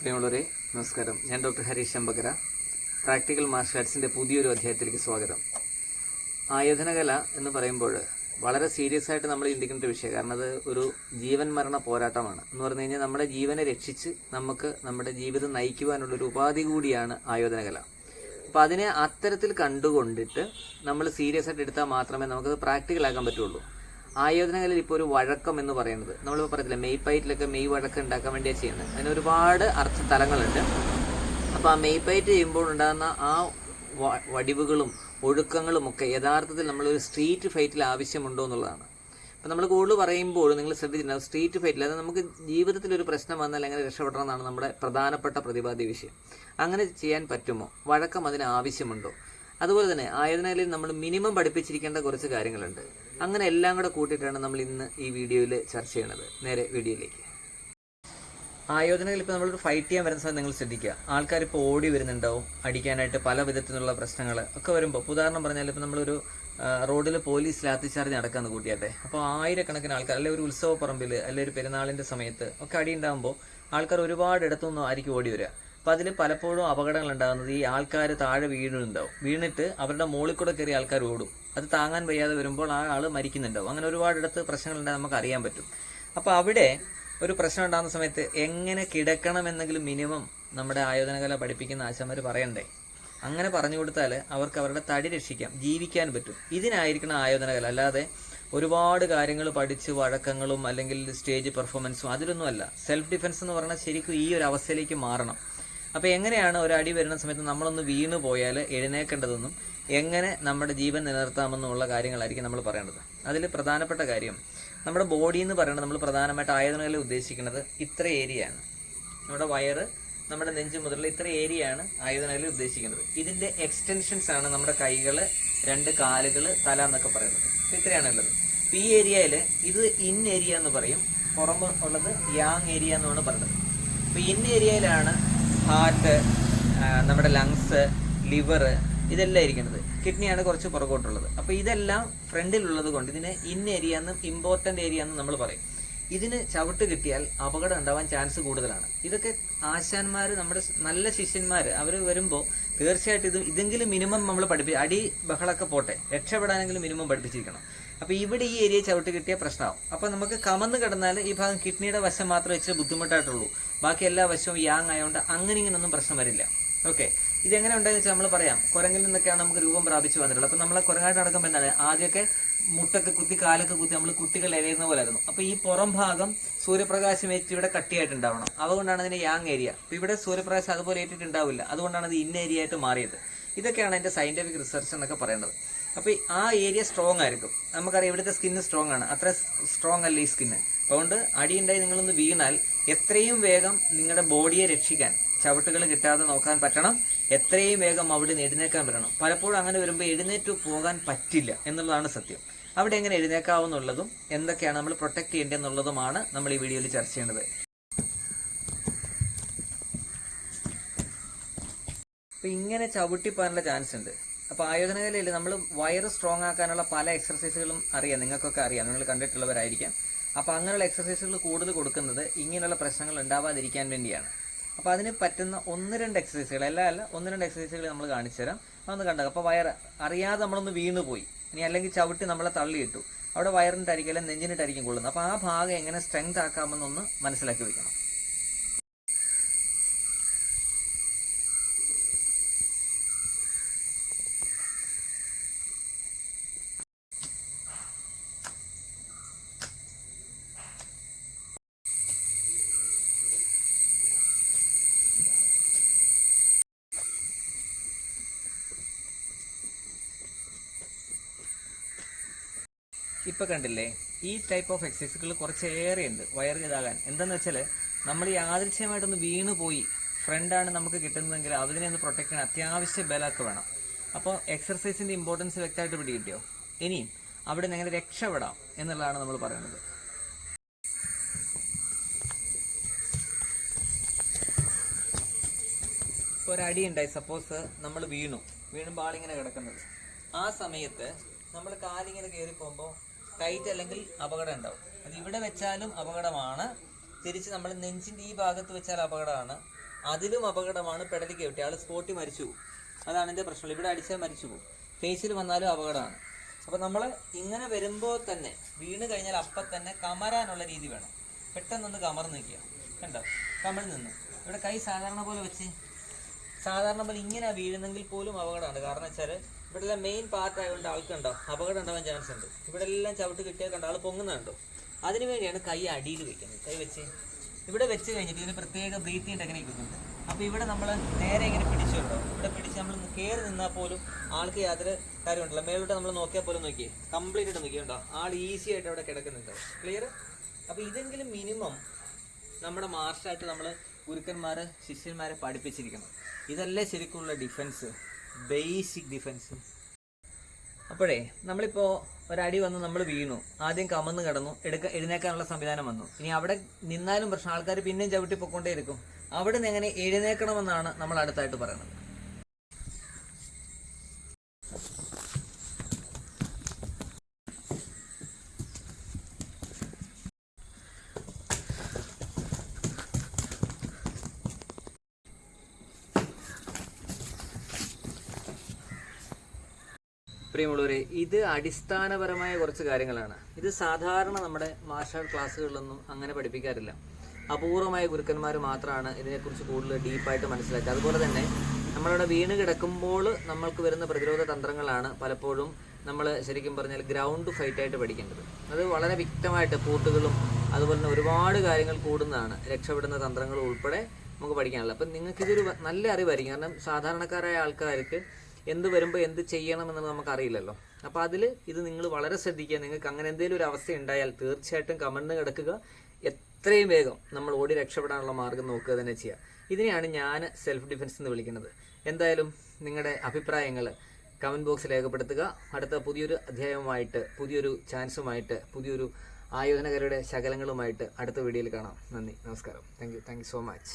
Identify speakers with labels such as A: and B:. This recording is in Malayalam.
A: പ്രിയമുള്ളവരെ നമസ്കാരം. ഞാൻ ഡോക്ടർ ഹരീഷ് അമ്പകര. പ്രാക്ടിക്കൽ മാർഷൽ ആർട്സിൻ്റെ പുതിയൊരു അധ്യായത്തിലേക്ക് സ്വാഗതം. ആയോധനകല എന്ന് പറയുമ്പോൾ വളരെ സീരിയസ് ആയിട്ട് നമ്മൾ ചിന്തിക്കേണ്ട ഒരു വിഷയം. കാരണം അത് ഒരു ജീവൻ മരണ പോരാട്ടമാണ്. എന്ന് പറഞ്ഞു കഴിഞ്ഞാൽ നമ്മുടെ ജീവനെ രക്ഷിച്ച് നമുക്ക് നമ്മുടെ ജീവിതം നയിക്കുവാനുള്ളൊരു ഉപാധി കൂടിയാണ് ആയോധനകല. അപ്പോൾ അതിനെ അത്തരത്തിൽ കണ്ടുകൊണ്ടിട്ട് നമ്മൾ സീരിയസ് ആയിട്ട് എടുത്താൽ മാത്രമേ നമുക്കത് പ്രാക്ടിക്കലാക്കാൻ പറ്റുള്ളൂ. ആയോധനകലയിൽ ഇപ്പോൾ ഒരു വഴക്കം എന്ന് പറയുന്നത് നമ്മളിപ്പോൾ പറയത്തില്ല, മെയ്പയറ്റിലൊക്കെ മെയ് വഴക്കം ഉണ്ടാക്കാൻ വേണ്ടിയാണ് ചെയ്യുന്നത്. അതിന് ഒരുപാട് അർത്ഥതലങ്ങളുണ്ട്. അപ്പോൾ ആ മെയ്പയറ്റ് ചെയ്യുമ്പോൾ ഉണ്ടാകുന്ന ആ വടിവുകളും ഒഴുക്കങ്ങളും ഒക്കെ യഥാർത്ഥത്തിൽ നമ്മളൊരു സ്ട്രീറ്റ് ഫൈറ്റിൽ ആവശ്യമുണ്ടോ എന്നുള്ളതാണ്. അപ്പോൾ നമ്മൾ കൂടുതൽ പറയുമ്പോൾ നിങ്ങൾ ശ്രദ്ധിച്ചിട്ടുണ്ടാകും, സ്ട്രീറ്റ് ഫൈറ്റിൽ അത് നമുക്ക് ജീവിതത്തിലൊരു പ്രശ്നം വന്നാൽ എങ്ങനെ രക്ഷപ്പെടണം എന്നാണ് നമ്മുടെ പ്രധാനപ്പെട്ട പ്രതിപാദ്യ വിഷയം. അങ്ങനെ ചെയ്യാൻ പറ്റുമോ? വഴക്കം അതിന് ആവശ്യമുണ്ടോ? അതുപോലെ തന്നെ ആയോധനകലയിൽ നമ്മൾ മിനിമം പഠിപ്പിച്ചിരിക്കേണ്ട കുറച്ച് കാര്യങ്ങളുണ്ട്. അങ്ങനെ എല്ലാം കൂടെ കൂട്ടിയിട്ടാണ് നമ്മൾ ഇന്ന് ഈ വീഡിയോയിൽ ചർച്ച ചെയ്യണത്. നേരെ വീഡിയോയിലേക്ക്. ആയോധനകലയിൽ ഇപ്പോൾ നമ്മളൊരു ഫൈറ്റ് ചെയ്യാൻ വരുന്ന സമയത്ത് നിങ്ങൾ ശ്രദ്ധിക്കുക, ആൾക്കാർ ഇപ്പോൾ ഓടി വരുന്നുണ്ടാവും അടിക്കാനായിട്ട്. പല വിധത്തിലുള്ള പ്രശ്നങ്ങൾ ഒക്കെ വരുമ്പോൾ, ഉദാഹരണം പറഞ്ഞാൽ ഇപ്പോൾ നമ്മളൊരു റോഡിൽ പോലീസ് ലാത്തിച്ചാർജ് നടക്കാന്ന് കൂട്ടിയാട്ടെ. അപ്പോൾ ആയിരക്കണക്കിന് ആൾക്കാർ, അല്ലെങ്കിൽ ഒരു ഉത്സവ പറമ്പിൽ, അല്ലെങ്കിൽ ഒരു പെരുന്നാളിൻ്റെ സമയത്ത് ഒക്കെ അടി ഉണ്ടാകുമ്പോൾ ആൾക്കാർ ഒരുപാട് ഇടത്തുനിന്നും ആയിരിക്കും ഓടി വരിക. അപ്പോൾ അതിൽ പലപ്പോഴും അപകടങ്ങൾ ഉണ്ടാകുന്നത് ഈ ആൾക്കാർ താഴെ വീണിട്ട് അവരുടെ മുകളിൽ കൂടെ കയറി ആൾക്കാർ ഓടും. അത് താങ്ങാൻ വയ്യാതെ വരുമ്പോൾ ആ ആൾ മരിക്കുന്നുണ്ടാവും. അങ്ങനെ ഒരുപാടിടത്ത് പ്രശ്നങ്ങളുണ്ടാകും, നമുക്ക് അറിയാൻ പറ്റും. അപ്പോൾ അവിടെ ഒരു പ്രശ്നം ഉണ്ടാകുന്ന സമയത്ത് എങ്ങനെ കിടക്കണമെന്നെങ്കിലും മിനിമം നമ്മുടെ ആയോധനകല പഠിപ്പിക്കുന്ന ആശാന്മാർ പറയണ്ടേ? അങ്ങനെ പറഞ്ഞു കൊടുത്താൽ അവർക്ക് അവരുടെ തടി രക്ഷിക്കാം, ജീവിക്കാൻ പറ്റും. ഇതിനായിരിക്കണം ആയോധനകല. അല്ലാതെ ഒരുപാട് കാര്യങ്ങൾ പഠിച്ച് വഴക്കങ്ങളും അല്ലെങ്കിൽ സ്റ്റേജ് പെർഫോമൻസും അതിലൊന്നുമല്ല. സെൽഫ് ഡിഫെൻസ് എന്ന് പറഞ്ഞാൽ ശരിക്കും ഈ ഒരു അവസ്ഥയിലേക്ക് മാറണം. അപ്പോൾ എങ്ങനെയാണ് ഒരു അടി വരുന്ന സമയത്ത് നമ്മളൊന്ന് വീണ് പോയാൽ എഴുന്നേക്കേണ്ടതെന്നും എങ്ങനെ നമ്മുടെ ജീവൻ നിലനിർത്താമെന്നുള്ള കാര്യങ്ങളായിരിക്കും നമ്മൾ പറയേണ്ടത്. അതിൽ പ്രധാനപ്പെട്ട കാര്യം, നമ്മുടെ ബോഡി എന്ന് പറയുന്നത് നമ്മൾ പ്രധാനമായിട്ട് ആയോധനകലയിൽ ഉദ്ദേശിക്കുന്നത് ഇത്ര ഏരിയയാണ്. നമ്മുടെ വയറ്, നമ്മുടെ നെഞ്ച് മുതലുള്ള ഇത്ര ഏരിയയാണ് ആയോധനകലയിൽ ഉദ്ദേശിക്കുന്നത്. ഇതിൻ്റെ എക്സ്റ്റൻഷൻസ് ആണ് നമ്മുടെ കൈകൾ, രണ്ട് കാലുകൾ, തല എന്നൊക്കെ പറയുന്നത്. അപ്പോൾ ഇത്രയാണ് ഉള്ളത്. അപ്പോൾ ഈ ഏരിയയിൽ ഇത് ഇൻ ഏരിയ എന്ന് പറയും, പുറമെ ഉള്ളത് യാങ് ഏരിയ എന്നാണ് പറയുന്നത്. അപ്പോൾ ഇൻ ഏരിയയിലാണ് ഹാർട്ട്, നമ്മുടെ ലങ്സ്, ലിവർ ഇതെല്ലാം ഇരിക്കുന്നത്. കിഡ്നിയാണ് കുറച്ച് പുറകോട്ടുള്ളത്. അപ്പോൾ ഇതെല്ലാം ഫ്രണ്ടിലുള്ളത് കൊണ്ട് ഇതിന് ഇൻ ഏരിയ എന്നും ഇമ്പോർട്ടൻ്റ് ഏരിയ എന്നും നമ്മൾ പറയും. ഇതിന് ചവിട്ട് കിട്ടിയാൽ അപകടം ഉണ്ടാവാൻ ചാൻസ് കൂടുതലാണ്. ഇതൊക്കെ ആശാന്മാർ, നമ്മുടെ നല്ല ശിഷ്യന്മാർ അവർ വരുമ്പോൾ തീർച്ചയായിട്ടും ഇതെങ്കിലും മിനിമം നമ്മൾ അടി ബഹളമൊക്കെ പോട്ടെ, രക്ഷപ്പെടാനെങ്കിലും മിനിമം പഠിപ്പിച്ചിരിക്കണം. അപ്പോൾ ഇവിടെ ഈ ഏരിയ ചവിട്ട് കിട്ടിയ പ്രശ്നമാവും. അപ്പോൾ നമുക്ക് കമന്ന് കിടന്നാൽ ഈ ഭാഗം കിഡ്നിയുടെ വശം മാത്രമേ ഇച്ചിരി ബുദ്ധിമുട്ടായിട്ടുള്ളൂ. ബാക്കി എല്ലാ വശവും യാങ് ആയതുകൊണ്ട് അങ്ങനെ ഇങ്ങനൊന്നും പ്രശ്നം വരില്ല. ഓക്കെ, ഇതെങ്ങനെ ഉണ്ടായെന്ന് വെച്ചാൽ നമ്മൾ പറയാം, കുരങ്ങിൽ നിന്നൊക്കെയാണ് നമുക്ക് രൂപം പ്രാപിച്ചു വന്നിട്ടുള്ളത്. അപ്പോൾ നമ്മളെ കുരങ്ങായിട്ട് നടക്കുമ്പോൾ എന്താണ്, ആദ്യമൊക്കെ മുട്ടൊക്കെ കുത്തി കാലൊക്കെ കുത്തി നമ്മൾ കുട്ടികൾ എഴയുന്ന പോലായിരുന്നു. അപ്പോൾ ഈ പുറം ഭാഗം സൂര്യപ്രകാശം ഏറ്റ് ഇവിടെ കട്ടിയായിട്ടുണ്ടാവണം. അതുകൊണ്ടാണ് അതിന് യാങ് ഏരിയ. അപ്പോൾ ഇവിടെ സൂര്യപ്രകാശം അതുപോലെ ഏറ്റിട്ടുണ്ടാവില്ല, അതുകൊണ്ടാണ് അത് ഇന്ന ഏരിയ ആയിട്ട് മാറിയത്. ഇതൊക്കെയാണ് അതിൻ്റെ സയൻറ്റിഫിക് റിസർച്ച് എന്നൊക്കെ പറയുന്നത്. അപ്പോൾ ആ ഏരിയ സ്ട്രോങ് ആയിരിക്കും. നമുക്കറിയാം ഇവിടുത്തെ സ്കിന്ന് സ്ട്രോങ് ആണ്, അത്ര സ്ട്രോങ് അല്ല ഈ സ്കിന്ന്. അതുകൊണ്ട് അടിയുണ്ടായി നിങ്ങളൊന്ന് വീണാൽ എത്രയും വേഗം നിങ്ങളുടെ ബോഡിയെ രക്ഷിക്കാൻ ചവിട്ടുകൾ കിട്ടാതെ നോക്കാൻ പറ്റണം. എത്രയും വേഗം അവിടെ നിന്ന് എഴുന്നേക്കാൻ പറ്റണം. പലപ്പോഴും അങ്ങനെ വരുമ്പോൾ എഴുന്നേറ്റ് പോകാൻ പറ്റില്ല എന്നുള്ളതാണ് സത്യം. അവിടെ എങ്ങനെ എഴുന്നേക്കാവുന്നുള്ളതും എന്തൊക്കെയാണ് നമ്മൾ പ്രൊട്ടക്ട് ചെയ്യേണ്ടതെന്നുള്ളതുമാണ് നമ്മൾ ഈ വീഡിയോയിൽ ചർച്ച ചെയ്യുന്നത്. അപ്പോൾ ഇങ്ങനെ ചവിട്ടിപ്പോകാനുള്ള ചാൻസ് ഉണ്ട്. അപ്പോൾ ആയോധനകലയിൽ നമ്മൾ വയറ് സ്ട്രോങ് ആക്കാനുള്ള പല എക്സർസൈസുകളും അറിയാം, നിങ്ങൾക്കൊക്കെ അറിയാം, നിങ്ങൾ കണ്ടിട്ടുള്ളവരായിരിക്കാം. അപ്പോൾ അങ്ങനെയുള്ള എക്സർസൈസുകൾ കൂടുതൽ കൊടുക്കുന്നത് ഇങ്ങനെയുള്ള പ്രശ്നങ്ങൾ ഉണ്ടാവാതിരിക്കാൻ വേണ്ടിയാണ്. അപ്പോൾ അതിന് പറ്റുന്ന 1-2 എക്സസൈസുകൾ, അല്ല 1-2 എക്സസൈസുകൾ നമ്മൾ കാണിച്ചു തരാം. അതൊന്ന് കണ്ടത്. അപ്പോൾ വയറ് അറിയാതെ നമ്മളൊന്ന് വീണു പോയി, ഇനി അല്ലെങ്കിൽ ചവിട്ടി നമ്മളെ തള്ളിയിട്ടു, അവിടെ വയറിനിട്ടായിരിക്കും അല്ലെങ്കിൽ നെഞ്ചിനിട്ടായിരിക്കും കൊള്ളുന്നത്. അപ്പോൾ ആ ഭാഗം എങ്ങനെ സ്ട്രെങ്ത് ആക്കാമെന്നൊന്ന് മനസ്സിലാക്കി വയ്ക്കണം. ഇപ്പം കണ്ടില്ലേ, ഈ ടൈപ്പ് ഓഫ് എക്സസൈസുകൾ കുറച്ചേറെ ഉണ്ട് വയറ് ഇതാകാൻ. എന്താണെന്ന് വെച്ചാൽ നമ്മൾ യാദൃച്ഛ്യമായിട്ടൊന്ന് വീണ് പോയി, ഫ്രണ്ടാണ് നമുക്ക് കിട്ടുന്നതെങ്കിൽ അതിനെ ഒന്ന് പ്രൊട്ടക്ട് ചെയ്യാൻ അത്യാവശ്യ ബലമൊക്കെ വേണം. അപ്പോൾ എക്സർസൈസിൻ്റെ ഇമ്പോർട്ടൻസ് വ്യക്തമായിട്ട് പിടികിട്ടിയോ? ഇനിയും അവിടെ നിന്ന് എങ്ങനെ രക്ഷപ്പെടാം എന്നുള്ളതാണ് നമ്മൾ പറയുന്നത്. ഇപ്പോൾ ഒരടി ഉണ്ടായി, സപ്പോസ് നമ്മൾ വീണുമ്പോൾ ആളിങ്ങനെ കിടക്കുന്നത്, ആ സമയത്ത് നമ്മൾ കാലിങ്ങനെ കയറി പോകുമ്പോൾ ടൈറ്റ് അല്ലെങ്കിൽ അപകടം ഉണ്ടാവും. അത് ഇവിടെ വെച്ചാലും അപകടമാണ്, തിരിച്ച് നമ്മൾ നെഞ്ചിൻ്റെ ഈ ഭാഗത്ത് വെച്ചാൽ അപകടമാണ്, അതിലും അപകടമാണ് പെടലിക്ക് കിട്ടിയ ആൾ സ്പോട്ടിൽ മരിച്ചു പോകും. അതാണ് എൻ്റെ പ്രശ്നം. ഇവിടെ അടിച്ചാൽ മരിച്ചു പോകും. ഫേസിൽ വന്നാലും അപകടമാണ്. അപ്പോൾ നമ്മൾ ഇങ്ങനെ വരുമ്പോൾ തന്നെ വീണ് കഴിഞ്ഞാൽ അപ്പം തന്നെ കമരാനുള്ള രീതി വേണം. പെട്ടെന്നൊന്ന് കമർന്ന് നിൽക്കുക. കണ്ടോ, കമൽ നിന്ന് ഇവിടെ കൈ സാധാരണ പോലെ വെച്ച്, സാധാരണ പോലെ ഇങ്ങനെ വീഴുന്നെങ്കിൽ പോലും അപകടമാണ്. കാരണം വെച്ചാൽ ഇവിടെ എല്ലാം മെയിൻ പാർട്ട് ആയതുകൊണ്ട് ആൾക്കുണ്ടോ അപകടം ഉണ്ടാവാൻ ചാൻസ് ഉണ്ട്. ഇവിടെ എല്ലാം ചവിട്ട് കിട്ടിയാൽ കണ്ടോ ആൾ പൊങ്ങുന്നുണ്ടോ. അതിനു വേണ്ടിയാണ് കൈ അടിയിൽ വെക്കുന്നത്. കൈ വെച്ച് ഇവിടെ വെച്ച് കഴിഞ്ഞിട്ട് ഇതിന് പ്രത്യേക ബ്രീത്തിങ് ടെക്നിക്ക് ഉണ്ട്. അപ്പോൾ ഇവിടെ നമ്മൾ നേരെ ഇങ്ങനെ പിടിച്ചുണ്ടോ, ഇവിടെ പിടിച്ച് നമ്മൾ കയറി നിന്നാൽ പോലും ആൾക്ക് യാതൊരു കാര്യമുണ്ടല്ലോ. മേലോട്ട് നമ്മൾ നോക്കിയാൽ പോലും നോക്കിയേ, കംപ്ലീറ്റ് ആയിട്ട് നോക്കിയുണ്ടോ ആൾ ഈസി ആയിട്ട് അവിടെ കിടക്കുന്നുണ്ടോ. ക്ലിയർ? അപ്പോൾ ഇതെങ്കിലും മിനിമം നമ്മുടെ മാർഷായിട്ട് നമ്മൾ ഗുരുക്കന്മാർ ശിഷ്യന്മാരെ പഠിപ്പിച്ചിരിക്കണം. ഇതല്ലേ ശരിക്കുള്ള ഡിഫൻസ്, ബേസിക് ഡിഫൻസ്. അപ്പോഴേ നമ്മളിപ്പോൾ ഒരടി വന്ന് നമ്മൾ വീണു, ആദ്യം കമന്ന് കിടന്നു, എഴുന്നേക്കാനുള്ള സംവിധാനം വന്നു. ഇനി അവിടെ നിന്നാലും പ്രശ്നം, ആൾക്കാർ പിന്നെയും ചവിട്ടി പൊക്കൊണ്ടേ ഇരിക്കും. അവിടെ നിന്ന് എങ്ങനെ എഴുന്നേക്കണമെന്നാണ് നമ്മൾ അടുത്തായിട്ട് പറയുന്നത്. പ്രിയമുള്ളവരെ, ഇത് അടിസ്ഥാനപരമായ കുറച്ച് കാര്യങ്ങളാണ്. ഇത് സാധാരണ നമ്മുടെ മാർഷൽ ക്ലാസ്സുകളിലൊന്നും അങ്ങനെ പഠിപ്പിക്കാറില്ല. അപൂർവമായ ഗുരുക്കന്മാർ മാത്രമാണ് ഇതിനെക്കുറിച്ച് കൂടുതൽ ഡീപ്പായിട്ട് മനസ്സിലാക്കുക. അതുപോലെ തന്നെ നമ്മളിവിടെ വീണ് കിടക്കുമ്പോൾ നമ്മൾക്ക് വരുന്ന പ്രതിരോധ തന്ത്രങ്ങളാണ് പലപ്പോഴും നമ്മൾ ശരിക്കും പറഞ്ഞാൽ ഗ്രൗണ്ട് ഫൈറ്റായിട്ട് പഠിക്കേണ്ടത്. അത് വളരെ വ്യക്തമായിട്ട് പൂട്ടുകളും അതുപോലെ തന്നെ ഒരുപാട് കാര്യങ്ങൾ കൂടുന്നതാണ്. രക്ഷപ്പെടുന്ന തന്ത്രങ്ങൾ ഉൾപ്പെടെ നമുക്ക് പഠിക്കാനുള്ളത്. അപ്പം നിങ്ങൾക്കിതൊരു നല്ല അറിവായിരിക്കും. കാരണം സാധാരണക്കാരായ ആൾക്കാർക്ക് എന്ത് വരുമ്പോൾ എന്ത് ചെയ്യണമെന്ന് നമുക്കറിയില്ലല്ലോ. അപ്പോൾ അതിൽ ഇത് നിങ്ങൾ വളരെ ശ്രദ്ധിക്കുക. നിങ്ങൾക്ക് അങ്ങനെ എന്തെങ്കിലും ഒരു അവസ്ഥ ഉണ്ടായാൽ തീർച്ചയായിട്ടും കമന്ന് കിടക്കുക. എത്രയും വേഗം നമ്മൾ ഓടി രക്ഷപ്പെടാനുള്ള മാർഗ്ഗം നോക്കുക തന്നെ ചെയ്യുക. ഇതിനെയാണ് ഞാൻ സെൽഫ് ഡിഫെൻസ് എന്ന് വിളിക്കുന്നത്. എന്തായാലും നിങ്ങളുടെ അഭിപ്രായങ്ങൾ കമൻറ്റ് ബോക്സിൽ രേഖപ്പെടുത്തുക. അടുത്ത പുതിയൊരു അധ്യായവുമായിട്ട്, പുതിയൊരു ചാൻസുമായിട്ട്, പുതിയൊരു ആയോധനകരുടെ ശകലങ്ങളുമായിട്ട് അടുത്ത വീഡിയോയിൽ കാണാം. നന്ദി, നമസ്കാരം. Thank you so much.